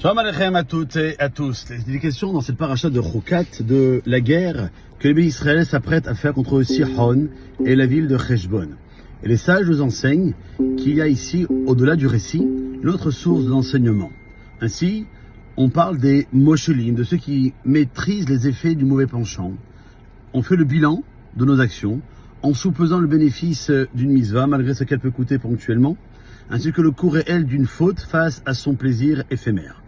Shalom Aleichem à toutes et à tous. Il est question dans cette paracha de Chokat de la guerre que les bénis Israël s'apprêtent à faire contre Sihon et la ville de Heshbon. Et les sages nous enseignent qu'il y a ici, au-delà du récit, l'autre source de l'enseignement. Ainsi, on parle des Moshelim, de ceux qui maîtrisent les effets du mauvais penchant. On fait le bilan de nos actions en sous-pesant le bénéfice d'une mitzvah, malgré ce qu'elle peut coûter ponctuellement, ainsi que le coût réel d'une faute face à son plaisir éphémère.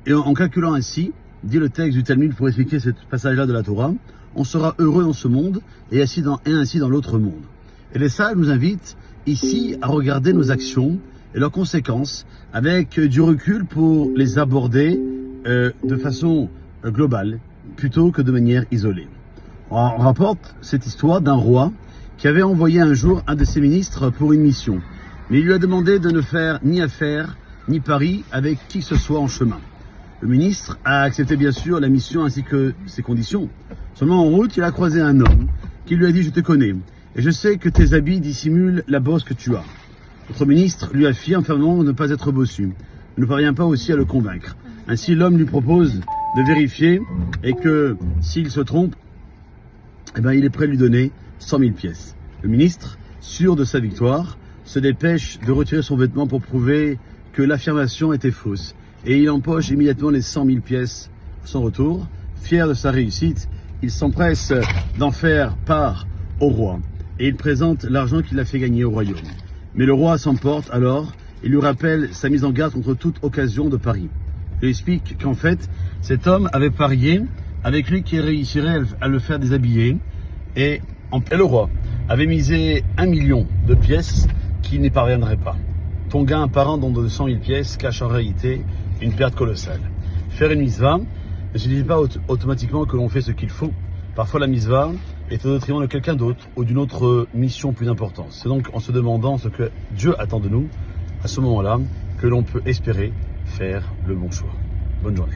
Et en calculant ainsi, dit le texte du Talmud pour expliquer ce passage-là de la Torah, on sera heureux dans ce monde et ainsi dans l'autre monde. Et les sages nous invitent ici à regarder nos actions et leurs conséquences avec du recul pour les aborder de façon globale plutôt que de manière isolée. On rapporte cette histoire d'un roi qui avait envoyé un jour un de ses ministres pour une mission. Mais il lui a demandé de ne faire ni affaire ni pari avec qui que ce soit en chemin. Le ministre a accepté bien sûr la mission ainsi que ses conditions. Seulement en route, il a croisé un homme qui lui a dit « Je te connais et je sais que tes habits dissimulent la bosse que tu as ». Notre ministre lui affirme fermement de ne pas être bossu. Il ne parvient pas aussi à le convaincre. Ainsi l'homme lui propose de vérifier et que s'il se trompe, il est prêt à lui donner 100 000 pièces. Le ministre, sûr de sa victoire, se dépêche de retirer son vêtement pour prouver que l'affirmation était fausse. Et il empoche immédiatement les 100 000 pièces à son retour. Fier de sa réussite, il s'empresse d'en faire part au roi. Et il présente l'argent qu'il a fait gagner au royaume. Mais le roi s'emporte alors et lui rappelle sa mise en garde contre toute occasion de pari. Il explique qu'en fait, cet homme avait parié avec lui qui réussirait à le faire déshabiller. Et le roi avait misé 1 million de pièces qui n'y parviendraient pas. Ton gain apparent dans de 100 000 pièces cache en réalité une perte colossale. Faire une mitzvah ne signifie pas automatiquement que l'on fait ce qu'il faut. Parfois la mitzvah est au détriment de quelqu'un d'autre ou d'une autre mission plus importante. C'est donc en se demandant ce que Dieu attend de nous, à ce moment-là, que l'on peut espérer faire le bon choix. Bonne journée.